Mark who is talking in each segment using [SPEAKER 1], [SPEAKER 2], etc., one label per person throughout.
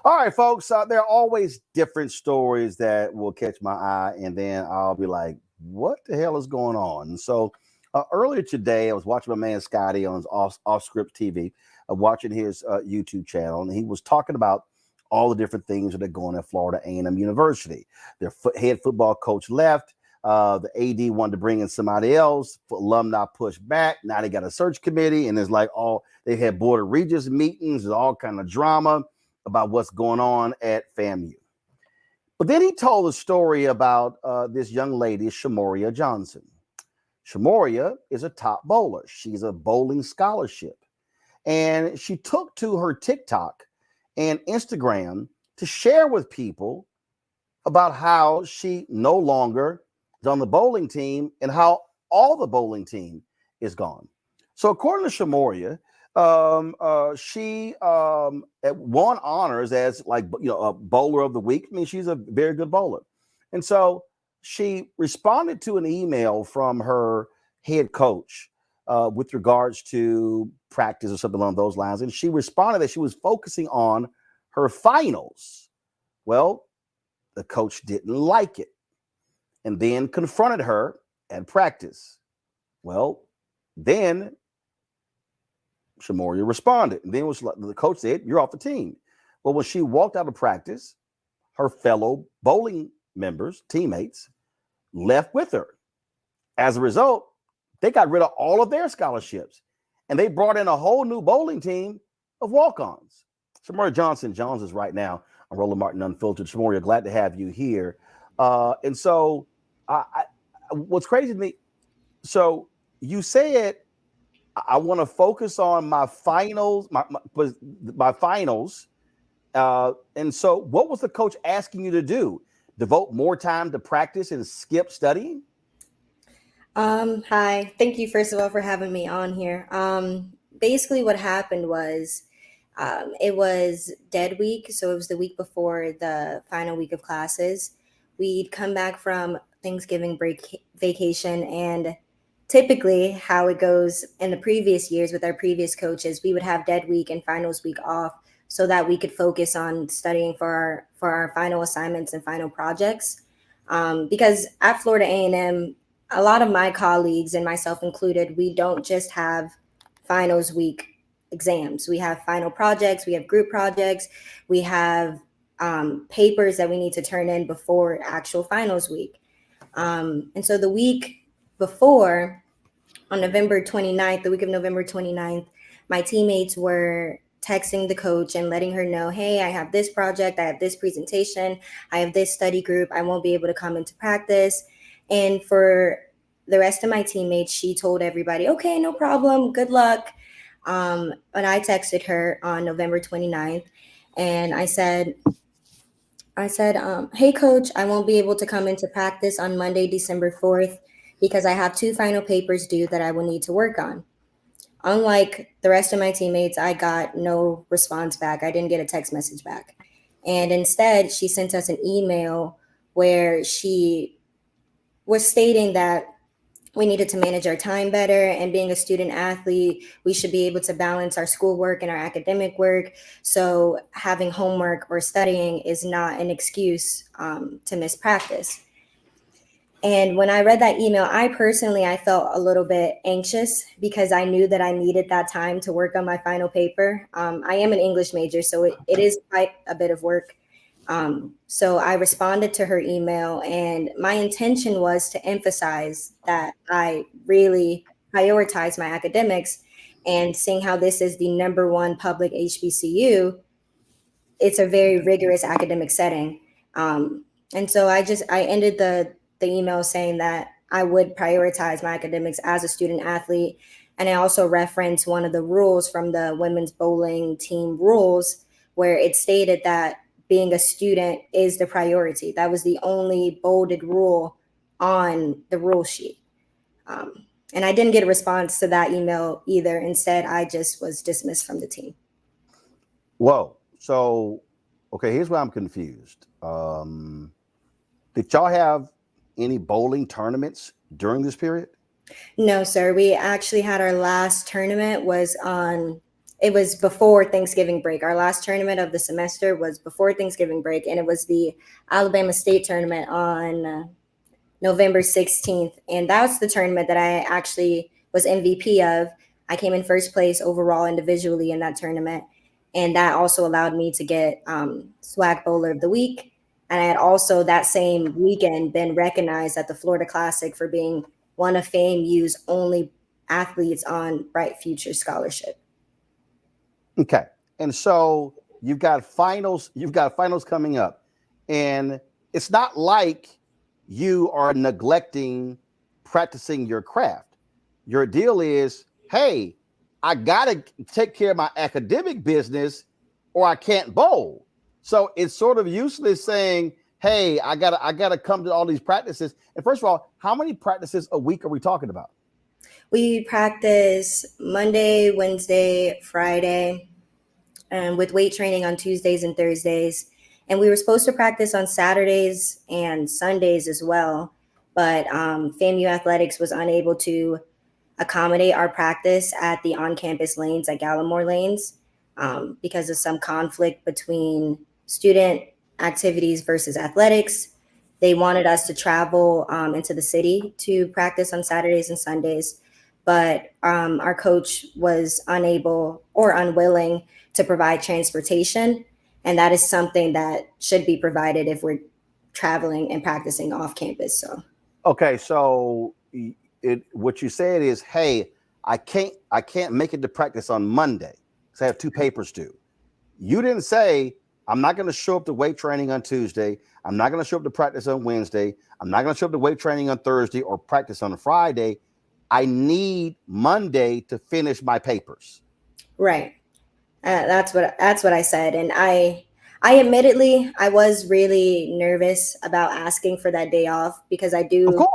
[SPEAKER 1] All right, folks. There are always different stories that will catch my eye, and then I'll be like, "What the hell is going on?" And so, earlier today, I was watching my man Scotty on his off script TV, watching his YouTube channel, and he was talking about all the different things that are going at Florida A&M University. Their head football coach left. The AD wanted to bring in somebody else. Alumni pushed back. Now they got a search committee, and it's like all they had board of regents meetings. There's all kind of drama about what's going on at FAMU. But then he told a story about this young lady, Shamoria Johnson. Shamoria is a top bowler. She's a bowling scholarship. And she took to her TikTok and Instagram to share with people about how she no longer is on the bowling team and how all the bowling team is gone. So according to Shamoria, she won honors as a bowler of the week. I mean, she's a very good bowler, and so she responded to an email from her head coach with regards to practice or something along those lines, and she responded that she was focusing on her finals. Well, the coach didn't like it, and then confronted her at practice. Well, then Shamoria responded. And then the coach said, "You're off the team." Well, when she walked out of practice, her fellow bowling members, teammates, left with her. As a result, they got rid of all of their scholarships and they brought in a whole new bowling team of walk-ons. Shamoria Johnson Jones is right now on Roland Martin Unfiltered. Shamoria, glad to have you here. And so what's crazy to me, so you said, I want to focus on my finals, my finals. And so what was the coach asking you to do? Devote more time to practice and skip studying?
[SPEAKER 2] Hi. Thank you, first of all, for having me on here. Basically, what happened was it was dead week. So it was the week before the final week of classes. We'd come back from Thanksgiving break vacation, and typically how it goes in the previous years with our previous coaches, we would have dead week and finals week off so that we could focus on studying for our final assignments and final projects. Because at Florida A&M, a lot of my colleagues and myself included, we don't just have finals week exams. We have final projects, we have group projects, we have papers that we need to turn in before actual finals week. And so the week before, on November 29th, the week of November 29th, my teammates were texting the coach and letting her know, hey, I have this project, I have this presentation, I have this study group, I won't be able to come into practice. And for the rest of my teammates, she told everybody, okay, no problem, good luck. But I texted her on November 29th and I said, hey, coach, I won't be able to come into practice on Monday, December 4th, because I have two final papers due that I will need to work on. Unlike the rest of my teammates, I got no response back. I didn't get a text message back. And instead, she sent us an email where she was stating that we needed to manage our time better, and being a student athlete, we should be able to balance our schoolwork and our academic work. So having homework or studying is not an excuse to miss practice. And when I read that email, I felt a little bit anxious because I knew that I needed that time to work on my final paper. I am an English major, so it is quite a bit of work. So I responded to her email, and my intention was to emphasize that I really prioritize my academics, and seeing how this is the number one public HBCU, it's a very rigorous academic setting. And so I ended the email saying that I would prioritize my academics as a student athlete. And I also referenced one of the rules from the women's bowling team rules, where it stated that being a student is the priority. That was the only bolded rule on the rule sheet. And I didn't get a response to that email either. Instead, I just was dismissed from the team.
[SPEAKER 1] Whoa. So, okay, here's where I'm confused. Did y'all have any bowling tournaments during this period?
[SPEAKER 2] No, sir. We actually had our last tournament was on it was before Thanksgiving break. Our last tournament of the semester was before Thanksgiving break, and it was the Alabama State tournament on November 16th. And that was the tournament that I actually was MVP of. I came in first place overall individually in that tournament. And that also allowed me to get SWAC Bowler of the Week. And I had also that same weekend been recognized at the Florida Classic for being one of FAMU's only athletes on Bright Future Scholarship.
[SPEAKER 1] Okay. And so you've got finals coming up. And it's not like you are neglecting practicing your craft. Your deal is, hey, I gotta take care of my academic business or I can't bowl. So it's sort of useless saying, hey, I gotta come to all these practices. And first of all, how many practices a week are we talking about?
[SPEAKER 2] We practice Monday, Wednesday, Friday, with weight training on Tuesdays and Thursdays. And we were supposed to practice on Saturdays and Sundays as well. But FAMU Athletics was unable to accommodate our practice at the on-campus lanes at Gallimore Lanes because of some conflict between student activities versus athletics. They wanted us to travel into the city to practice on Saturdays and Sundays, but our coach was unable or unwilling to provide transportation, and that is something that should be provided if we're traveling and practicing off campus. So
[SPEAKER 1] okay, so what you said is, hey, I can't make it to practice on Monday because I have 2 papers due. You didn't say I'm not going to show up to weight training on Tuesday. I'm not going to show up to practice on Wednesday. I'm not going to show up to weight training on Thursday or practice on a Friday. I need Monday to finish my papers.
[SPEAKER 2] right. That's what I said, and I admittedly I was really nervous about asking for that day off because
[SPEAKER 1] Of course.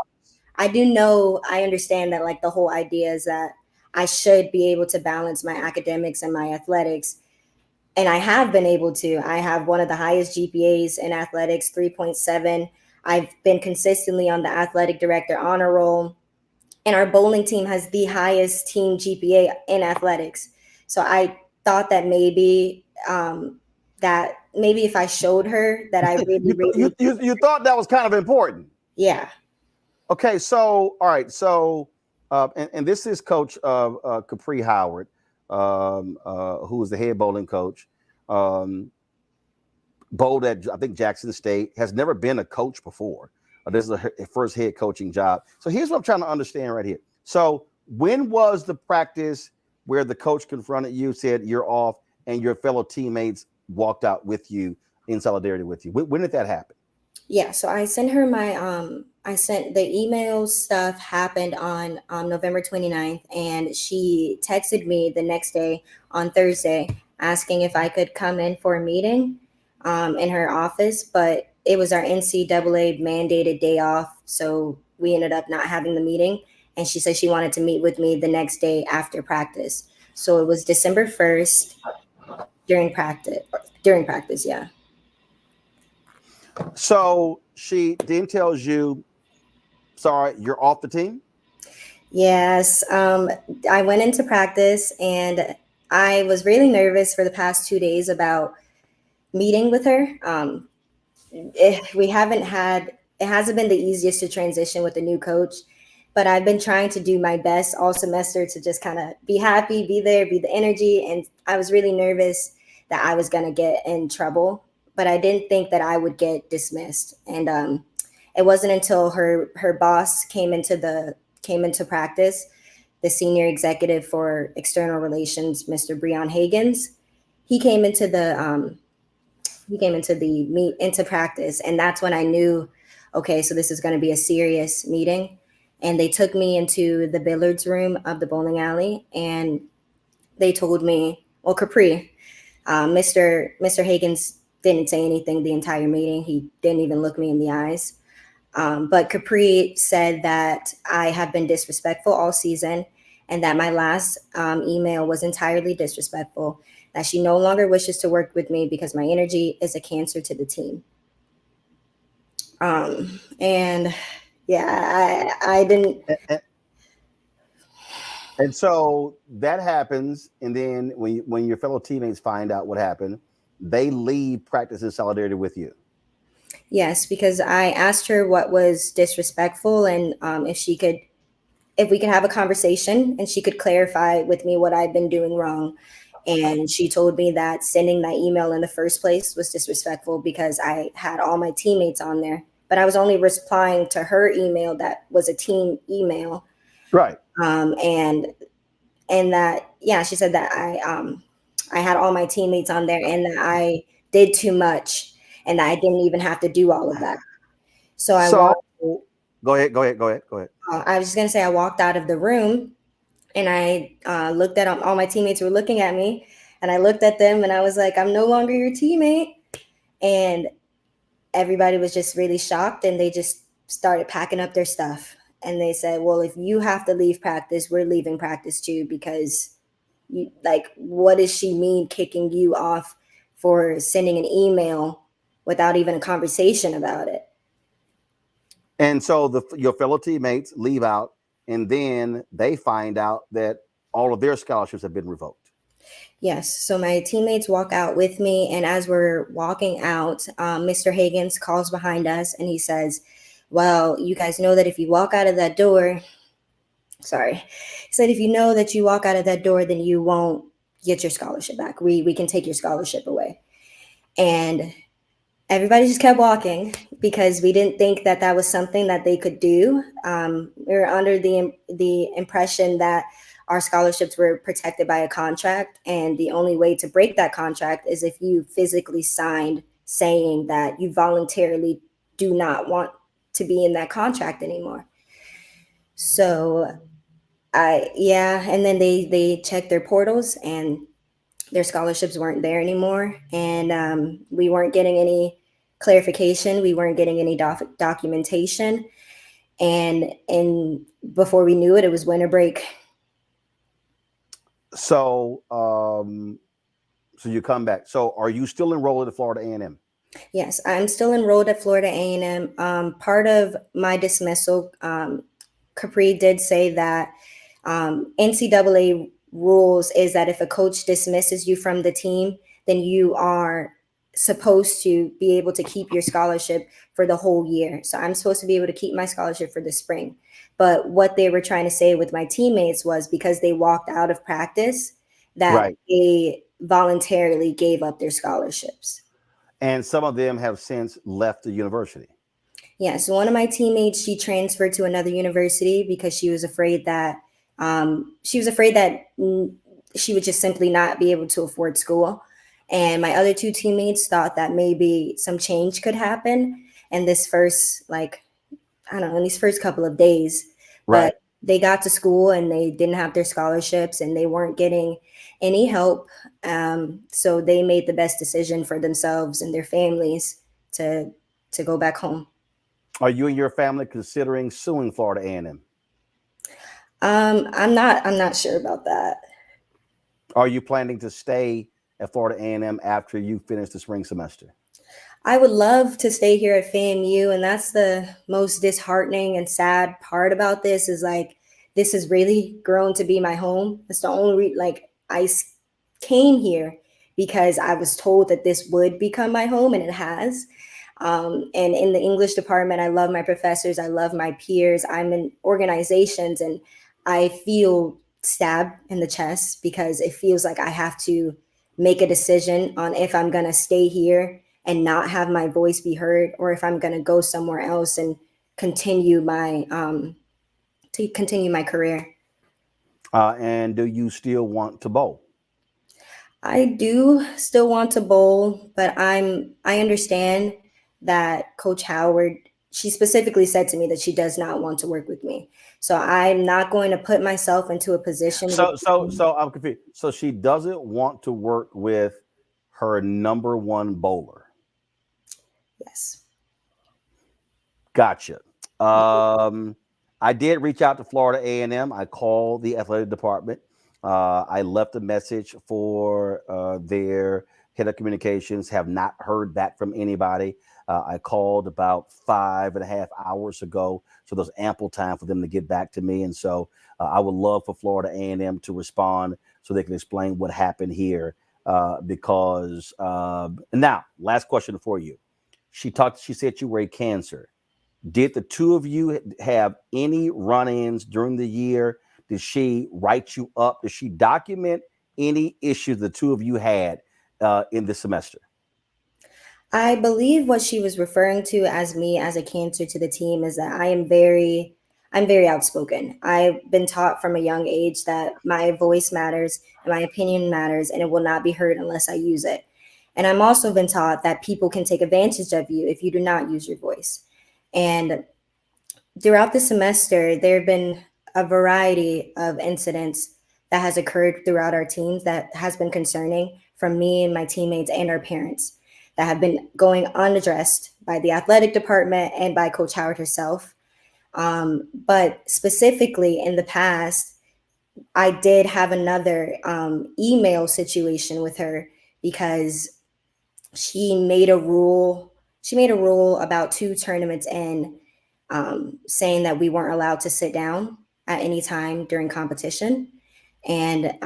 [SPEAKER 2] I understand that like the whole idea is that I should be able to balance my academics and my athletics, and I have been able to. I have one of the highest GPAs in athletics, 3.7. I've been consistently on the athletic director honor roll, and our bowling team has the highest team GPA in athletics. So I thought that maybe if I showed her that I
[SPEAKER 1] You thought that was kind of important.
[SPEAKER 2] yeah.
[SPEAKER 1] Okay, so all right, so and this is Coach Capri Howard, who is the head bowling coach. Bowled at I think Jackson State, has never been a coach before. This is her first head coaching job. So here's what I'm trying to understand right here. So when was the practice where the coach confronted you, said you're off, and your fellow teammates walked out with you in solidarity with you? When did that happen?
[SPEAKER 2] Yeah, so I sent her I sent the email stuff happened on November 29th, and she texted me the next day on Thursday asking if I could come in for a meeting in her office, but it was our NCAA mandated day off, so we ended up not having the meeting, and she said she wanted to meet with me the next day after practice. So it was December 1st during practice, yeah.
[SPEAKER 1] So she then tells you, sorry, you're off the team?
[SPEAKER 2] Yes, I went into practice and I was really nervous for the past 2 days about meeting with her. It hasn't been the easiest to transition with a new coach, but I've been trying to do my best all semester to just kind of be happy, be there, be the energy. And I was really nervous that I was going to get in trouble, but I didn't think that I would get dismissed. And it wasn't until her boss came into practice, the senior executive for external relations, Mr. Breon Hagens. He came into into practice, and that's when I knew, okay, so this is going to be a serious meeting. And they took me into the billiards room of the bowling alley, and they told me, well, Capri, Mr. Hagens didn't say anything the entire meeting. He didn't even look me in the eyes. But Capri said that I have been disrespectful all season, and that my last email was entirely disrespectful, that she no longer wishes to work with me because my energy is a cancer to the team. And yeah, I didn't.
[SPEAKER 1] And so that happens, and then when your fellow teammates find out what happened, they leave practice in solidarity with you.
[SPEAKER 2] Yes, because I asked her what was disrespectful and if we could have a conversation and she could clarify with me what I've been doing wrong. And she told me that sending that email in the first place was disrespectful because I had all my teammates on there, but I was only replying to her email that was a team email.
[SPEAKER 1] Right.
[SPEAKER 2] And that, yeah, she said that I had all my teammates on there and that I did too much and that I didn't even have to do all of that. So
[SPEAKER 1] So go ahead, go ahead, go ahead, go ahead.
[SPEAKER 2] I was just gonna say I walked out of the room and I looked at all my teammates were looking at me, and I looked at them and I was like, I'm no longer your teammate. And everybody was just really shocked and they just started packing up their stuff. And they said, well, if you have to leave practice, we're leaving practice too, because what does she mean kicking you off for sending an email without even a conversation about it?
[SPEAKER 1] And so your fellow teammates leave out, and then they find out that all of their scholarships have been revoked.
[SPEAKER 2] Yes. So my teammates walk out with me, and as we're walking out, Mr. Higgins calls behind us and he says, well, you guys know that if you walk out of that door, sorry, he said, if you know that you walk out of that door, then you won't get your scholarship back. We can take your scholarship away. And everybody just kept walking because we didn't think that that was something that they could do. We were under the impression that our scholarships were protected by a contract, and the only way to break that contract is if you physically signed saying that you voluntarily do not want to be in that contract anymore. So and then they checked their portals and their scholarships weren't there anymore, and we weren't getting any clarification. We weren't getting any documentation, and before we knew it, it was winter break.
[SPEAKER 1] So, so you come back. So, are you still enrolled at Florida A&M?
[SPEAKER 2] Yes, I'm still enrolled at Florida A&M. Part of my dismissal, Capri did say that NCAA rules is that if a coach dismisses you from the team, then you are supposed to be able to keep your scholarship for the whole year. So I'm supposed to be able to keep my scholarship for the spring. But what they were trying to say with my teammates was because they walked out of practice, that
[SPEAKER 1] Right.
[SPEAKER 2] they voluntarily gave up their scholarships.
[SPEAKER 1] And some of them have since left the university.
[SPEAKER 2] Yeah, so one of my teammates, she transferred to another university because she was afraid that she would just simply not be able to afford school. And my other two teammates thought that maybe some change could happen in this first, I don't know, in these first couple of days.
[SPEAKER 1] Right.
[SPEAKER 2] But they got to school and they didn't have their scholarships and they weren't getting any help. So they made the best decision for themselves and their families to go back home.
[SPEAKER 1] Are you and your family considering suing Florida A&M?
[SPEAKER 2] I'm not sure about that.
[SPEAKER 1] Are you planning to stay at Florida A&M after you finish the spring semester?
[SPEAKER 2] I would love to stay here at FAMU, and that's the most disheartening and sad part about this is this has really grown to be my home. It's the only came here because I was told that this would become my home, and it has. And in the English department, I love my professors. I love my peers. I'm in organizations, and I feel stabbed in the chest because it feels like I have to make a decision on if I'm going to stay here and not have my voice be heard, or if I'm going to go somewhere else and continue my career.
[SPEAKER 1] And do you still want to bowl?
[SPEAKER 2] I do still want to bowl, but I understand that Coach Howard, she specifically said to me that she does not want to work with me. So I'm not going to put myself into a position.
[SPEAKER 1] So I'm confused. So she doesn't want to work with her number one bowler.
[SPEAKER 2] Yes.
[SPEAKER 1] Gotcha. I did reach out to Florida A&M. I called the athletic department. I left a message for their head of communications. Have not heard back from anybody. I called about 5.5 hours ago, so there's ample time for them to get back to me. And so I would love for Florida A&M to respond so they can explain what happened here. Because now, last question for you. She said you were a cancer. Did the two of you have any run-ins during the year? Did she write you up? Did she document any issues the two of you had in this semester?
[SPEAKER 2] I believe what she was referring to as me as a cancer to the team is that I'm very outspoken. I've been taught from a young age that my voice matters and my opinion matters and it will not be heard unless I use it. And I'm also been taught that people can take advantage of you if you do not use your voice. And throughout the semester, there have been a variety of incidents that has occurred throughout our teams that has been concerning from me and my teammates and our parents that have been going unaddressed by the athletic department and by Coach Howard herself. But specifically in the past, I did have another email situation with her because she made a rule. She made a rule about two tournaments in, saying that we weren't allowed to sit down at any time during competition. And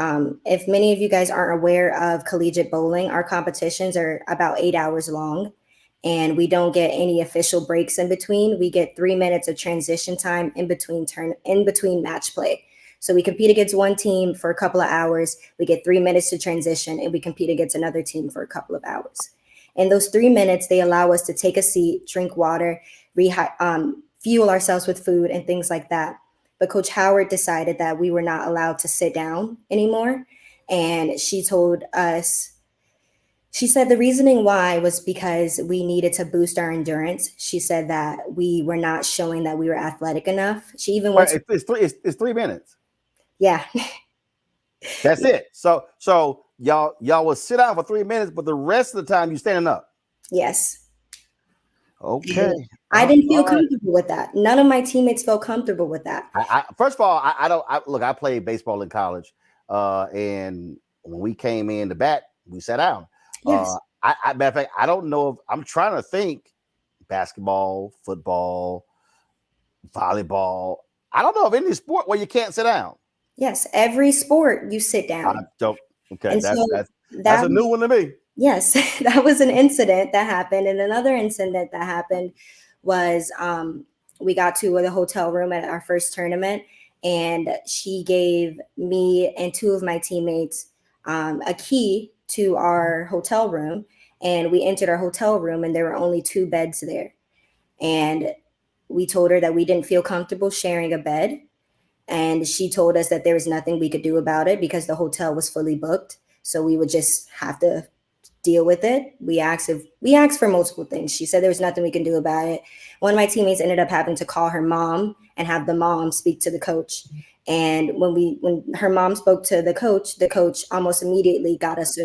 [SPEAKER 2] if many of you guys aren't aware of collegiate bowling, our competitions are about 8 hours long, and we don't get any official breaks in between. We get 3 minutes of transition time in between match play. So we compete against one team for a couple of hours. We get 3 minutes to transition, and we compete against another team for a couple of hours. In those 3 minutes, they allow us to take a seat, drink water, fuel ourselves with food, and things like that. But Coach Howard decided that we were not allowed to sit down anymore. And she told us, she said the reasoning why was because we needed to boost our endurance. She said that we were not showing that we were athletic enough. She even went to,
[SPEAKER 1] It's 3 minutes.
[SPEAKER 2] yeah.
[SPEAKER 1] That's it. So y'all will sit down for 3 minutes, but the rest of the time you standing up.
[SPEAKER 2] Yes.
[SPEAKER 1] Okay.
[SPEAKER 2] I didn't feel
[SPEAKER 1] All right.
[SPEAKER 2] comfortable with that. None of my teammates felt comfortable with that.
[SPEAKER 1] First of all, I don't look. I played baseball in college, and when we came in to bat, we sat down.
[SPEAKER 2] Yes.
[SPEAKER 1] Matter of fact, I don't know if I'm trying to think. Basketball, football, volleyball. I don't know of any sport where you can't sit down.
[SPEAKER 2] Yes. Every sport you sit
[SPEAKER 1] I
[SPEAKER 2] down.
[SPEAKER 1] don't. Okay,
[SPEAKER 2] And so
[SPEAKER 1] that's a new one to me.
[SPEAKER 2] yes, that was an incident that happened. And another incident that happened was we got to the hotel room at our first tournament, and she gave me and two of my teammates a key to our hotel room. And we entered our hotel room, and there were only two beds there. And we told her that we didn't feel comfortable sharing a bed. And she told us that there was nothing we could do about it because the hotel was fully booked. So we would just have to deal with it. We asked for multiple things. She said there was nothing we can do about it. One of my teammates ended up having to call her mom and have the mom speak to the coach. And when her mom spoke to the coach almost immediately got us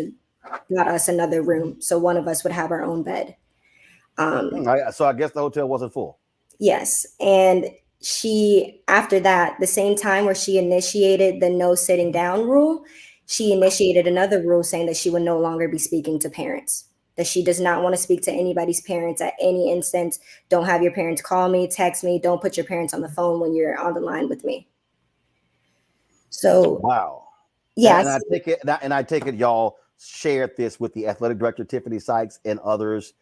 [SPEAKER 2] another room. So one of us would have our own bed.
[SPEAKER 1] So I guess the hotel wasn't full.
[SPEAKER 2] Yes. And she, after that, the same time where she initiated the no sitting down rule, she initiated another rule saying that she would no longer be speaking to parents, that she does not want to speak to anybody's parents at any instance. Don't have your parents call me, text me. Don't put your parents on the phone when you're on the line with me. So,
[SPEAKER 1] wow.
[SPEAKER 2] yeah.
[SPEAKER 1] And I take it y'all shared this with the athletic director, Tiffany Sykes, and others,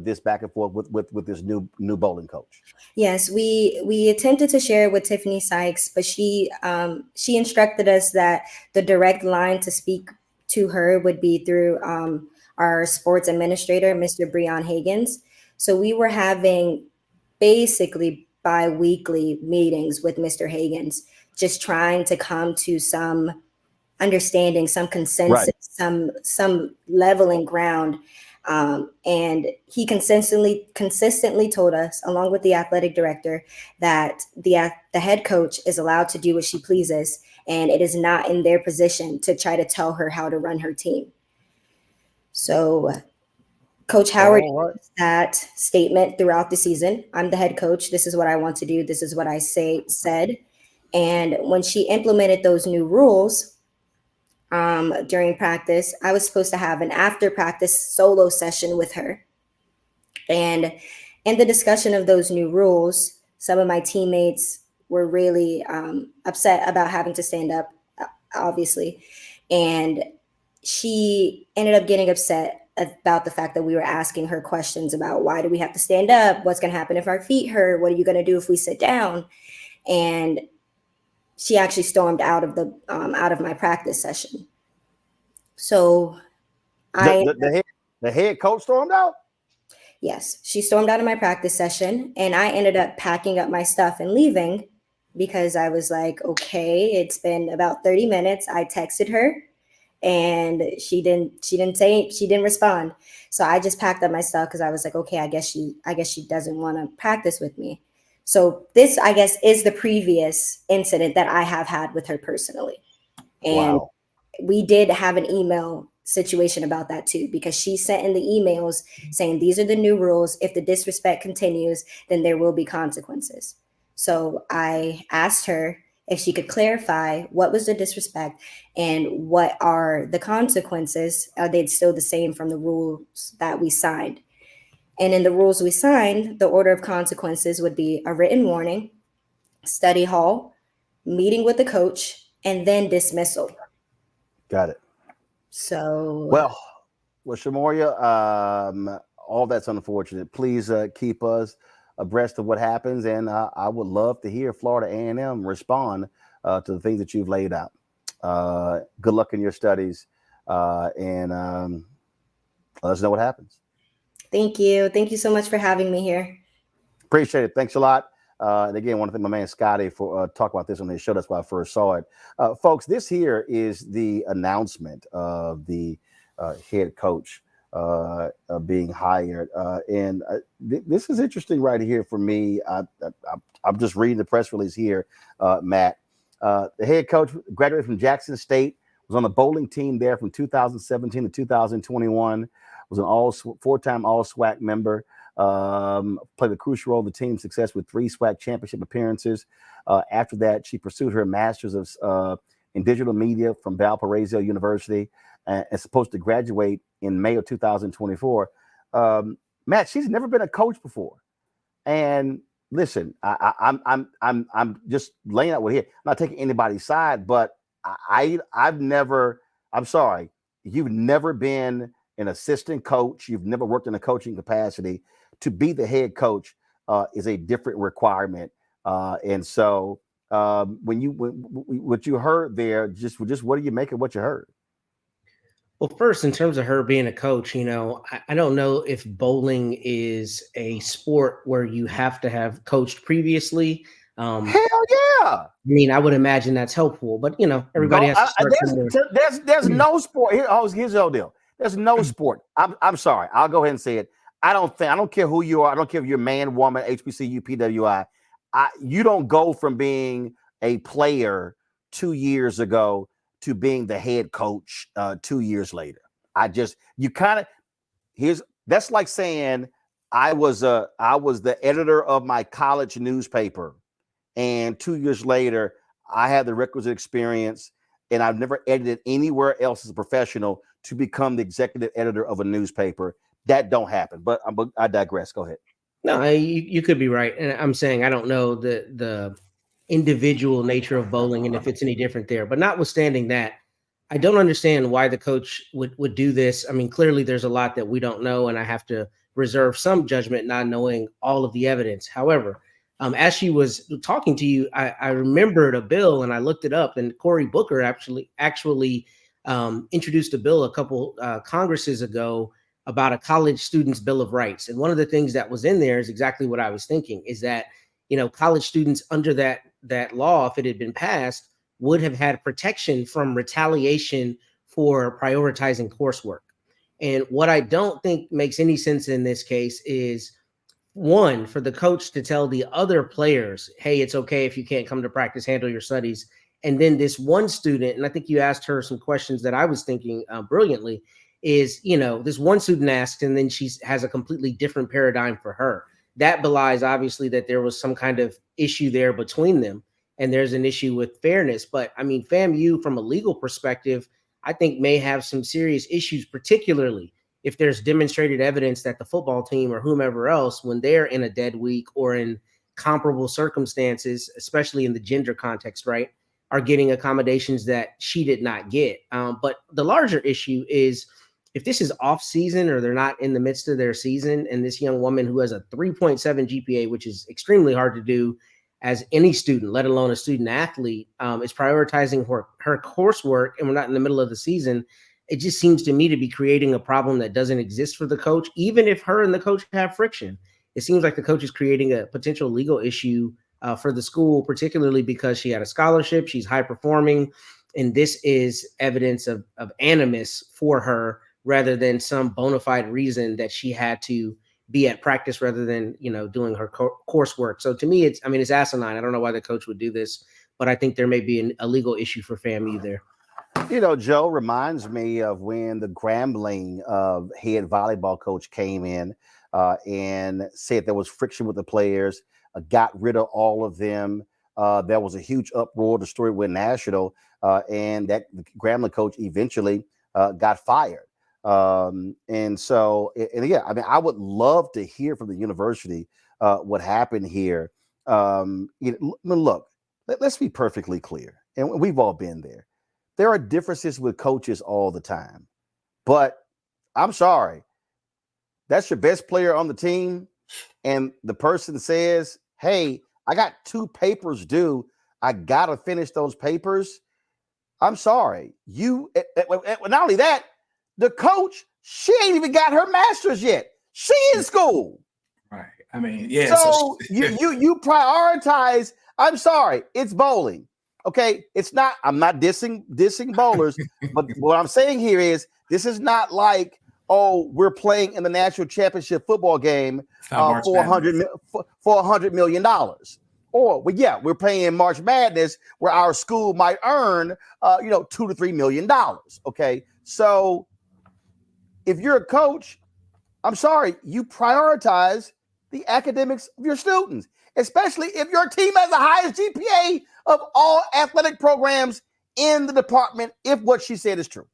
[SPEAKER 1] this back and forth with this new bowling coach.
[SPEAKER 2] Yes, we attempted to share it with Tiffany Sykes, but she instructed us that the direct line to speak to her would be through our sports administrator, Mr. Breon Higgins. So we were having basically bi-weekly meetings with Mr. Higgins, just trying to come to some understanding, some consensus, right, some leveling ground. And he consistently told us, along with the athletic director, that the head coach is allowed to do what she pleases, and it is not in their position to try to tell her how to run her team. So Coach Howard used that statement throughout the season. I'm the head coach. This is what I want to do. This is what I said. And when she implemented those new rules, during practice. I was supposed to have an after practice solo session with her. And in the discussion of those new rules, some of my teammates were really upset about having to stand up, obviously. And she ended up getting upset about the fact that we were asking her questions about why do we have to stand up? What's going to happen if our feet hurt? What are you going to do if we sit down? And she actually stormed out of my practice session. So
[SPEAKER 1] the head coach stormed out?
[SPEAKER 2] Yes, she stormed out of my practice session, and I ended up packing up my stuff and leaving because I was like, okay, it's been about 30 minutes. I texted her and she didn't respond. So I just packed up my stuff because I was like, okay, I guess she doesn't want to practice with me. So this, I guess, is the previous incident that I have had with her personally. And
[SPEAKER 1] Wow.
[SPEAKER 2] we did have an email situation about that too, because she sent in the emails saying these are the new rules. If the disrespect continues, then there will be consequences. So I asked her if she could clarify what was the disrespect and what are the consequences. Are they still the same from the rules that we signed? And in the rules we signed, the order of consequences would be a written warning, study hall, meeting with the coach, and then dismissal.
[SPEAKER 1] Got it.
[SPEAKER 2] So
[SPEAKER 1] Well, Shamoria, all that's unfortunate. Please keep us abreast of what happens, and I would love to hear Florida A&M respond to the things that you've laid out. Good luck in your studies, and let us know what happens.
[SPEAKER 2] thank you. Thank you so much for having me here.
[SPEAKER 1] Appreciate it. Thanks a lot. And again, I want to thank my man Scotty for talking about this on his show. That's why I first saw it. Folks, this here is the announcement of the head coach being hired. And this is interesting right here for me. I'm just reading the press release here, Matt. The head coach graduated from Jackson State, was on the bowling team there from 2017 to 2021, was an four-time All-SWAC member. Played a crucial role in the team's success with 3 SWAC championship appearances. After that, she pursued her master's in digital media from Valparaiso University and is supposed to graduate in May of 2024. Matt, she's never been a coach before. And listen, I'm just laying out with here. I'm not taking anybody's side, but I'm sorry, you've never been an assistant coach. You've never worked in a coaching capacity. To be the head coach is a different requirement. And so what you heard there, just what do you make of what you heard?
[SPEAKER 3] Well, first, in terms of her being a coach, I don't know if bowling is a sport where you have to have coached previously.
[SPEAKER 1] Hell yeah!
[SPEAKER 3] I mean, I would imagine that's helpful, but everybody has to start somewhere.
[SPEAKER 1] There's no sport. Here's the deal. There's no sport. I'm sorry. I'll go ahead and say it. I don't care who you are. I don't care if you're a man, woman, HBCU, PWI. You don't go from being a player 2 years ago to being the head coach 2 years later. That's like saying I was the editor of my college newspaper, and 2 years later I had the requisite experience, and I've never edited anywhere else as a professional to become the executive editor of a newspaper. That don't happen. But I digress. Go ahead.
[SPEAKER 3] No, you could be right, and I'm saying I don't know the individual nature of bowling and if it's any different there. But notwithstanding that, I don't understand why the coach would do this. I mean, clearly there's a lot that we don't know, and I have to reserve some judgment not knowing all of the evidence. However, as she was talking to you, I remembered a bill and I looked it up, and Cory Booker actually introduced a bill a couple Congresses ago about a college student's Bill of Rights. And one of the things that was in there is exactly what I was thinking, is that, college students under that law, if it had been passed, would have had protection from retaliation for prioritizing coursework. And what I don't think makes any sense in this case is, one, for the coach to tell the other players, hey, it's okay if you can't come to practice, handle your studies. And then this one student, and I think you asked her some questions that I was thinking brilliantly, is, this one student asked, and then she has a completely different paradigm for her. That belies, obviously, that there was some kind of issue there between them, and there's an issue with fairness. But I mean, FAMU, from a legal perspective, I think may have some serious issues, particularly if there's demonstrated evidence that the football team or whomever else, when they're in a dead week or in comparable circumstances, especially in the gender context, right, are getting accommodations that she did not get. But the larger issue is if this is off season or they're not in the midst of their season, and this young woman who has a 3.7 GPA, which is extremely hard to do as any student, let alone a student athlete, is prioritizing her coursework, and we're not in the middle of the season, it just seems to me to be creating a problem that doesn't exist for the coach, even if her and the coach have friction. It seems like the coach is creating a potential legal issue for the school, particularly because she had a scholarship, she's high performing, and this is evidence of animus for her rather than some bona fide reason that she had to be at practice rather than, doing her coursework. So to me, it's asinine. I don't know why the coach would do this, but I think there may be a legal issue for FAMU there.
[SPEAKER 1] Joe reminds me of when the Grambling head volleyball coach came in and said there was friction with the players, got rid of all of them. There was a huge uproar. The story went national, and that Grambling coach eventually got fired. And so, yeah, I mean, I would love to hear from the university what happened here. Look, let's be perfectly clear, and we've all been there. There are differences with coaches all the time, but I'm sorry, that's your best player on the team, and the person says, "Hey, I got 2 papers due. I gotta finish those papers." I'm sorry, you. Not only that, the coach, she ain't even got her master's yet. She in school.
[SPEAKER 4] Right. I mean, yeah.
[SPEAKER 1] So you prioritize. I'm sorry, it's bowling. Okay, it's not. I'm not dissing bowlers, but what I'm saying here is this is not like, oh, we're playing in the national championship football game for $100 million. Or, well, yeah, we're playing in March Madness where our school might earn, $2 to $3 million. Okay, so if you're a coach, I'm sorry, you prioritize the academics of your students, especially if your team has the highest GPA of all athletic programs in the department, if what she said is true.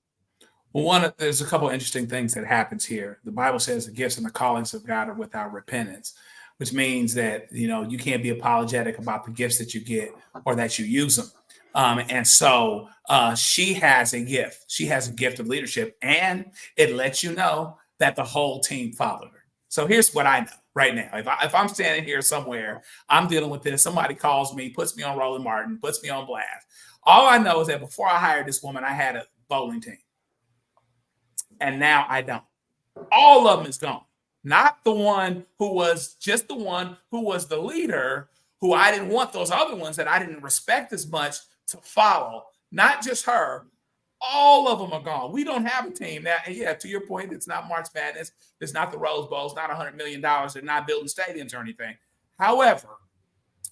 [SPEAKER 4] Well, there's a couple of interesting things that happens here. The Bible says the gifts and the callings of God are without repentance, which means that, you can't be apologetic about the gifts that you get or that you use them. And so she has a gift. She has a gift of leadership, and it lets you know that the whole team followed her. So here's what I know right now. If I'm standing here somewhere, I'm dealing with this, somebody calls me, puts me on Roland Martin, puts me on blast. All I know is that before I hired this woman, I had a bowling team. And now I don't. All of them is gone. Not the one who was just the one who was the leader, who I didn't want those other ones that I didn't respect as much to follow. Not just her. All of them are gone. We don't have a team now. And yeah, to your point, it's not March Madness. It's not the Rose Bowl. It's not $100 million. They're not building stadiums or anything. However,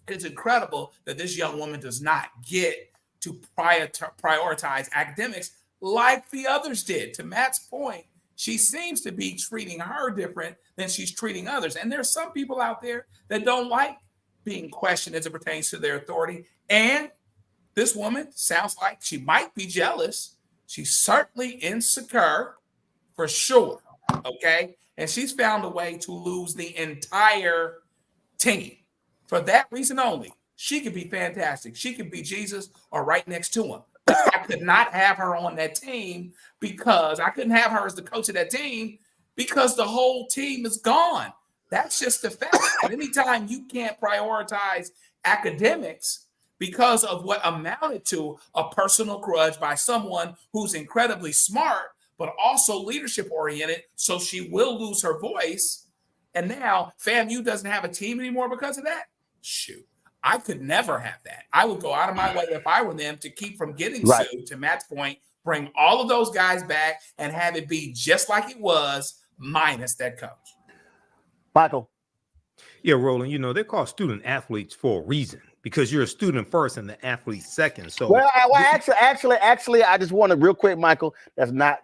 [SPEAKER 4] it's incredible that this young woman does not get to prioritize academics like the others did. To Matt's point, she seems to be treating her different than she's treating others. And there's some people out there that don't like being questioned as it pertains to their authority. And this woman sounds like she might be jealous. She's certainly insecure, for sure, okay? And she's found a way to lose the entire team. For that reason only, she could be fantastic. She could be Jesus or right next to him. I could not have her on that team because I couldn't have her as the coach of that team because the whole team is gone. That's just the fact. And anytime you can't prioritize academics because of what amounted to a personal grudge by someone who's incredibly smart, but also leadership oriented, so she will lose her voice. And now FAMU doesn't have a team anymore because of that. Shoot, I could never have that. I would go out of my way if I were them to keep from getting sued. To Matt's point, bring all of those guys back and have it be just like it was, minus that coach.
[SPEAKER 1] Michael.
[SPEAKER 5] Yeah, Roland, they're called student athletes for a reason, because you're a student first and the athlete second. So
[SPEAKER 1] actually, I just want to real quick, Michael. That's not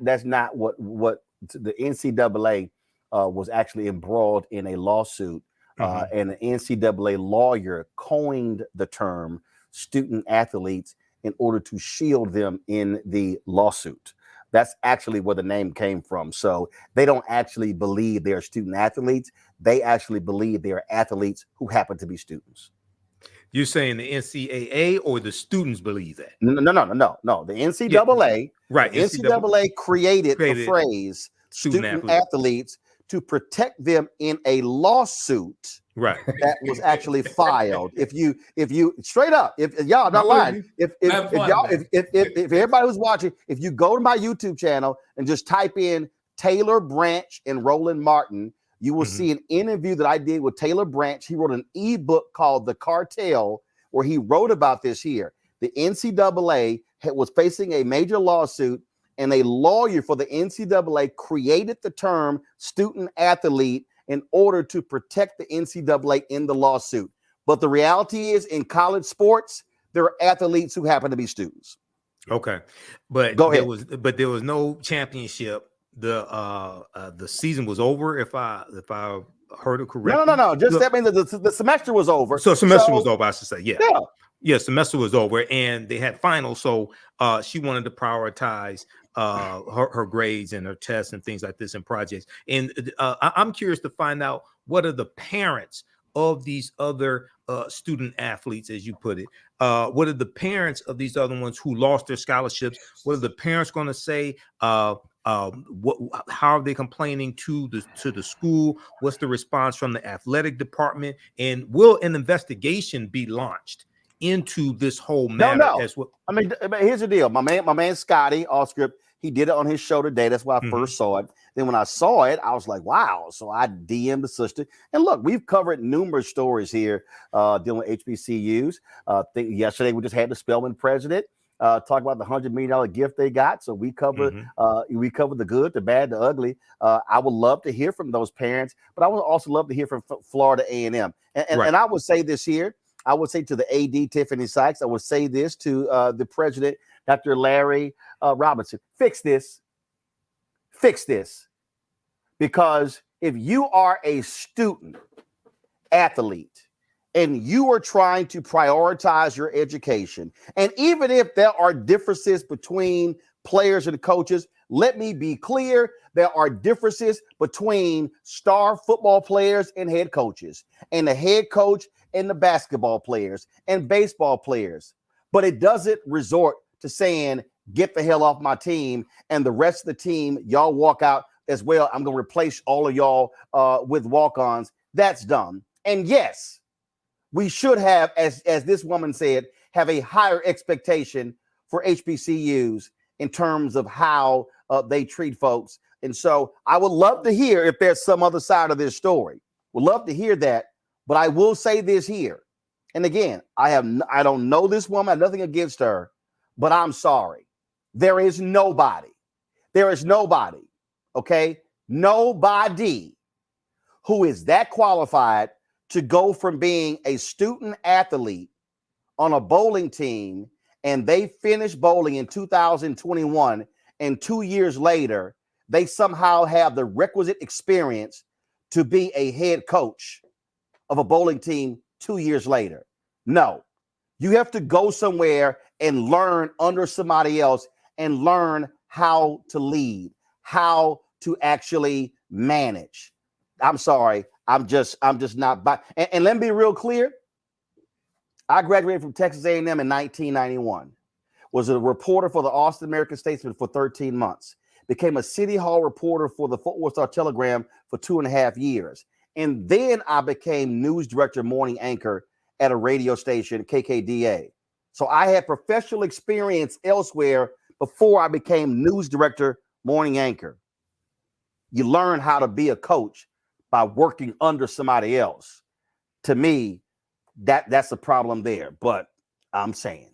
[SPEAKER 1] what the NCAA was actually embroiled in a lawsuit, and the NCAA lawyer coined the term student athletes in order to shield them in the lawsuit. That's actually where the name came from. So they don't actually believe they're student athletes. They actually believe they are athletes who happen to be students.
[SPEAKER 5] You're saying the NCAA or the students believe that?
[SPEAKER 1] No. The NCAA,
[SPEAKER 5] right.
[SPEAKER 1] The NCAA created the phrase student athletes to protect them in a lawsuit.
[SPEAKER 5] Right.
[SPEAKER 1] That was actually filed. If you straight up, if y'all not lying, if everybody who's watching, if you go to my YouTube channel and just type in Taylor Branch and Roland Martin, you will see an interview that I did with Taylor Branch. He wrote an ebook called The Cartel, where he wrote about this here. The NCAA was facing a major lawsuit, and a lawyer for the NCAA created the term student athlete in order to protect the NCAA in the lawsuit. But the reality is, in college sports, there are athletes who happen to be students.
[SPEAKER 5] Okay, but
[SPEAKER 1] Go ahead.
[SPEAKER 5] there was no championship. The season was over. If I heard it correctly.
[SPEAKER 1] No. Just that means that the semester was over.
[SPEAKER 5] So semester was over. I should say, yeah. Semester was over, and they had finals. So she wanted to prioritize her grades and her tests and things like this and projects. And I'm curious to find out, what are the parents of these other student athletes, as you put it? What are the parents of these other ones who lost their scholarships? What are the parents going to say? How are they complaining to the school? What's the response from the athletic department? And will an investigation be launched into this whole matter?
[SPEAKER 1] No.
[SPEAKER 5] As well?
[SPEAKER 1] I mean, here's the deal. My man Scotty, off script, he did it on his show today. That's why I first saw it. Then when I saw it, I was like, wow. So I DM'd the sister. And look, we've covered numerous stories here dealing with HBCUs. Think yesterday we just had the Spelman president talk about the $100 million gift they got. So we covered the good, the bad, the ugly. I would love to hear from those parents, but I would also love to hear from Florida A&M. And I would say this here. I would say to the AD, Tiffany Sykes, I would say this to the president, Dr. Larry Robinson, fix this. Because if you are a student athlete and you are trying to prioritize your education, and even if there are differences between players and coaches, let me be clear, there are differences between star football players and head coaches, and the head coach and the basketball players and baseball players. But it doesn't resort to saying, get the hell off my team, and the rest of the team, y'all walk out as well. I'm going to replace all of y'all with walk-ons. That's dumb. And yes, we should have, as this woman said, have a higher expectation for HBCUs in terms of how they treat folks. And so I would love to hear if there's some other side of this story. Would love to hear that. But I will say this here. And again, I don't know this woman. I have nothing against her, but I'm sorry. There is nobody, okay? Nobody who is that qualified to go from being a student athlete on a bowling team, and they finish bowling in 2021, and 2 years later, they somehow have the requisite experience to be a head coach of a bowling team 2 years later. No, you have to go somewhere and learn under somebody else and learn how to lead, how to actually manage. I'm sorry. I'm just not by. And let me be real clear. I graduated from Texas A&M in 1991. Was a reporter for the Austin American-Statesman for 13 months. Became a City Hall reporter for the Fort Worth Star-Telegram for 2.5 years. And then I became news director, morning anchor at a radio station, KKDA. So I had professional experience elsewhere before I became news director, morning anchor. You learn how to be a coach by working under somebody else. To me, that's a problem there. But I'm saying.